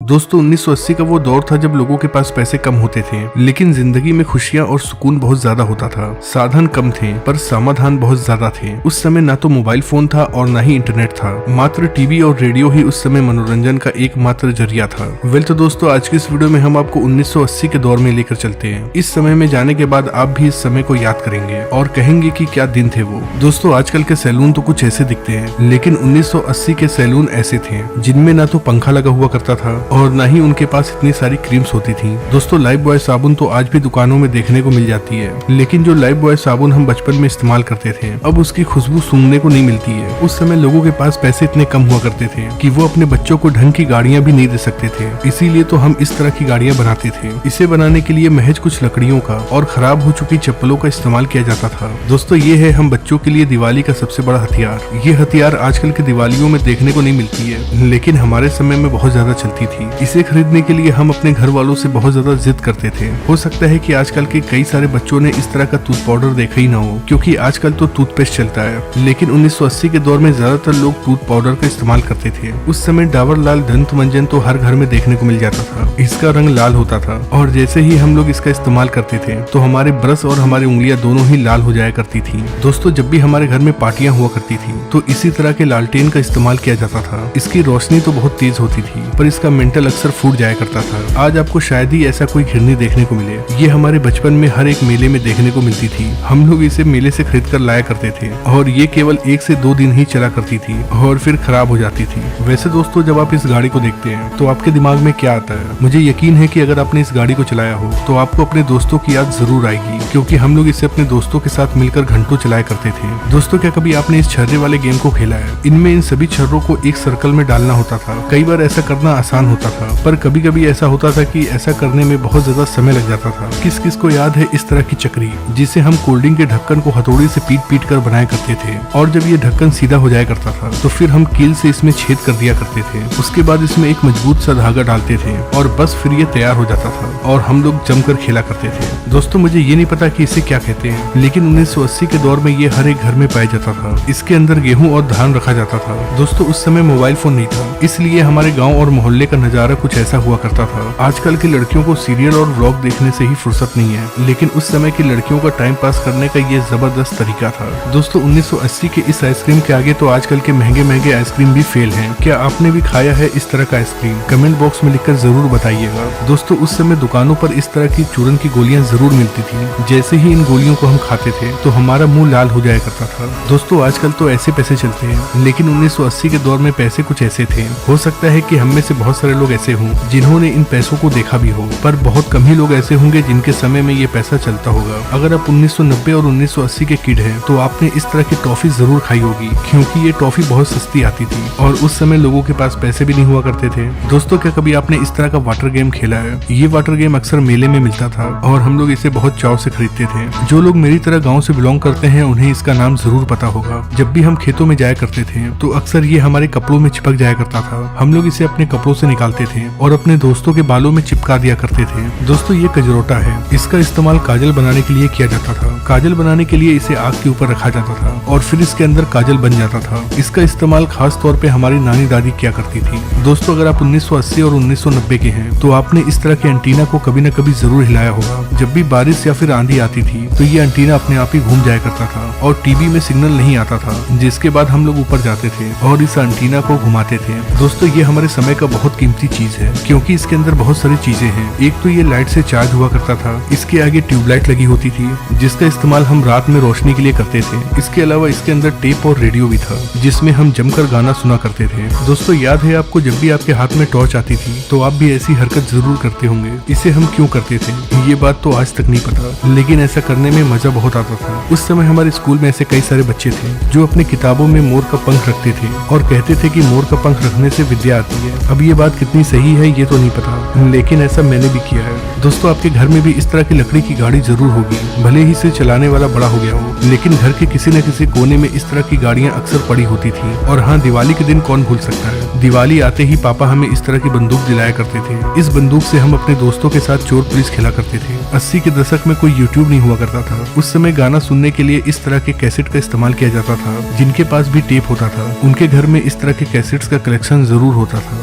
दोस्तों 1980 का वो दौर था जब लोगों के पास पैसे कम होते थे, लेकिन जिंदगी में खुशियां और सुकून बहुत ज्यादा होता था। साधन कम थे पर समाधान बहुत ज्यादा थे। उस समय ना तो मोबाइल फोन था और ना ही इंटरनेट था, मात्र टीवी और रेडियो ही उस समय मनोरंजन का एकमात्र जरिया था। वेल तो दोस्तों आज की इस वीडियो में हम आपको 1980 के दौर में लेकर चलते हैं। इस समय में जाने के बाद आप भी इस समय को याद करेंगे और कहेंगे कि क्या दिन थे वो। दोस्तों आजकल के सैलून तो कुछ ऐसे दिखते हैं, लेकिन 1980 के सैलून ऐसे थे जिनमें ना तो पंखा लगा हुआ करता था और ना ही उनके पास इतनी सारी क्रीम्स होती थी। दोस्तों लाइफ बॉय साबुन तो आज भी दुकानों में देखने को मिल जाती है, लेकिन जो लाइफ बॉय साबुन हम बचपन में इस्तेमाल करते थे अब उसकी खुशबू सूंघने को नहीं मिलती है। उस समय लोगों के पास पैसे इतने कम हुआ करते थे कि वो अपने बच्चों को ढंग की गाड़ियां भी नहीं दे सकते थे, इसीलिए तो हम इस तरह की गाड़ियां बनाते थे। इसे बनाने के लिए महज कुछ लकड़ियों का और खराब हो चुकी चप्पलों का इस्तेमाल किया जाता था। दोस्तों ये है हम बच्चों के लिए दिवाली का सबसे बड़ा हथियार। ये हथियार आजकल के दिवालियों में देखने को नहीं मिलती है, लेकिन हमारे समय में बहुत ज्यादा चलती थी। इसे खरीदने के लिए हम अपने घर वालों से बहुत ज्यादा जिद करते थे। हो सकता है कि आजकल के कई सारे बच्चों ने इस तरह का टूथ पाउडर देखा ही ना हो, क्योंकि आजकल तो टूथपेस्ट चलता है, लेकिन 1980 के दौर में ज्यादातर लोग टूथ पाउडर का इस्तेमाल करते थे। उस समय डाबर लाल दंत मंजन तो हर घर में देखने को मिल जाता था। इसका रंग लाल होता था और जैसे ही हम लोग इसका इस्तेमाल करते थे तो हमारे ब्रश और हमारी उंगलियां दोनों ही लाल हो जाया करती थी। दोस्तों जब भी हमारे घर में पार्टियां हुआ करती थी तो इसी तरह के लालटेन का इस्तेमाल किया जाता था। इसकी रोशनी तो बहुत तेज होती थी पर इसका मेंटल अक्सर फूट जाया करता था। आज आपको शायद ही ऐसा कोई घिरनी देखने को मिले। ये हमारे बचपन में हर एक मेले में देखने को मिलती थी। हम लोग इसे मेले से खरीद कर लाया करते थे और ये केवल 1 से 2 दिन ही चला करती थी और फिर खराब हो जाती थी। वैसे दोस्तों जब आप इस गाड़ी को देखते हैं तो आपके दिमाग में क्या आता है? मुझे यकीन है कि अगर आपने इस गाड़ी को चलाया हो तो आपको अपने दोस्तों की याद जरूर आएगी, क्योंकि हम लोग इसे अपने दोस्तों के साथ मिलकर घंटों चलाया करते थे। दोस्तों क्या कभी आपने इस छर्रे वाले गेम को खेला है? इनमें इन सभी छर्रों को एक सर्कल में डालना होता था। कई बार ऐसा करना आसान होता था, पर कभी कभी ऐसा होता था कि ऐसा करने में बहुत ज्यादा समय लग जाता था। किस किस को याद है इस तरह की चक्री, जिसे हम कोल्ड ड्रिंक के ढक्कन को हथौड़ी से पीट पीट कर बनाया करते थे, और जब ये ढक्कन सीधा हो जाया करता था तो फिर हम कील से इसमें छेद कर दिया करते थे। उसके बाद इसमें एक मजबूत सा धागा डालते थे और बस फिर ये तैयार हो जाता था और हम लोग जमकर खेला करते थे। दोस्तों मुझे ये नहीं पता कि इसे क्या कहते हैं, लेकिन 1980 के दौर में ये हर एक घर में पाया जाता था। इसके अंदर गेहूं और धान रखा जाता था। दोस्तों उस समय मोबाइल फोन नहीं था, इसलिए हमारे गाँव और मोहल्ले का नजारा कुछ ऐसा हुआ करता था। आजकल की लड़कियों को सीरियल और व्लॉग देखने से ही फुर्सत नहीं है, लेकिन उस समय की लड़कियों का टाइम पास करने का ये जबरदस्त तरीका था। दोस्तों 1980 के इस आइसक्रीम के आगे तो आजकल के महंगे महंगे आइसक्रीम भी फेल हैं। क्या आपने भी खाया है इस तरह का आइसक्रीम? कमेंट बॉक्स में लिखकर जरूर बताइएगा। दोस्तों उस समय दुकानों पर इस तरह की चूरन की गोलियां जरूर मिलती थी। जैसे ही इन गोलियों को हम खाते थे तो हमारा मुंह लाल हो जाया करता था। दोस्तों आजकल तो ऐसे पैसे चलते हैं, लेकिन 1980 के दौर में पैसे कुछ ऐसे थे। हो सकता है कि हम में से बहुत सारे लोग ऐसे हों जिन्होंने इन पैसों को देखा भी हो, पर बहुत कम ही लोग ऐसे होंगे जिनके समय में ये पैसा चलता होगा। अगर आप 1990 और 1980 के किड हैं तो आपने इस तरह की टॉफी जरूर खाई होगी, क्योंकि ये टॉफी बहुत सस्ती आती थी और उस समय लोगों के पास पैसे भी नहीं हुआ करते थे। दोस्तों क्या कभी आपने इस तरह का वाटर गेम खेला है? ये वाटर गेम अक्सर मेले में मिलता था और हम लोग इसे बहुत चाव से खरीदते थे। जो लोग मेरी तरह गाँव से बिलोंग करते हैं उन्हें इसका नाम जरूर पता होगा। जब भी हम खेतों में जाया करते थे तो अक्सर ये हमारे कपड़ों में चिपक जाया करता था। हम लोग इसे अपने कपड़ों से निकालते थे और अपने दोस्तों के बालों में चिपका दिया करते थे। दोस्तों ये कजरोटा है। इसका इस्तेमाल काजल बनाने के लिए किया जाता था। काजल बनाने के लिए इसे आग के ऊपर रखा जाता था और फिर इसके अंदर काजल बन जाता था। इसका इस्तेमाल खास तौर पे हमारी नानी दादी किया करती थी। दोस्तों अगर आप 1980 और 1990 के हैं तो आपने इस तरह के एंटीना को कभी न कभी जरूर हिलाया होगा। जब भी बारिश या फिर आंधी आती थी तो ये एंटीना अपने आप ही घूम जाया करता था और टीवी में सिग्नल नहीं आता था, जिसके बाद हम लोग ऊपर जाते थे और इस एंटीना को घुमाते थे। दोस्तों ये हमारे समय का बहुत कीमती चीज है, क्योंकि इसके अंदर बहुत सारी चीजें हैं। एक तो ये लाइट से चार्ज हुआ करता था। इसके आगे ट्यूबलाइट लगी होती थी जिसका इस्तेमाल हम रात में रोशनी के लिए करते थे। इसके अलावा इसके अंदर टेप और रेडियो भी था जिसमें हम जमकर गाना सुना करते थे। दोस्तों याद है आपको जब भी आपके हाथ में टॉर्च आती थी तो आप भी ऐसी हरकत जरूर करते होंगे। इसे हम क्यों करते थे ये बात तो आज तक नहीं पता, लेकिन ऐसा करने में मजा बहुत आता था। उस समय हमारे स्कूल में ऐसे कई सारे बच्चे थे जो अपनी किताबों में मोर का पंख रखते थे और कहते थे कि मोर का पंख रखने से विद्या आती है। अब ये बात कितनी सही है ये तो नहीं पता, लेकिन ऐसा मैंने भी किया है। दोस्तों आपके घर में भी इस तरह की लकड़ी की गाड़ी जरूर होगी, भले ही इसे चलाने वाला बड़ा हो गया हो, लेकिन घर के किसी न किसी कोने में इस तरह की गाड़ियां अक्सर पड़ी होती थी। और हाँ, दिवाली के दिन कौन भूल सकता है, दिवाली आते ही पापा हमें इस तरह की बंदूक दिलाया करते थे। इस बंदूक से हम अपने दोस्तों के साथ चोर पुलिस खेला करते थे। 80 के दशक में कोई यूट्यूब नहीं हुआ करता था। उस समय गाना सुनने के लिए इस तरह के कैसेट का इस्तेमाल किया जाता था। जिनके पास भी टेप होता था उनके घर में इस तरह के कैसेट्स का कलेक्शन जरूर होता था।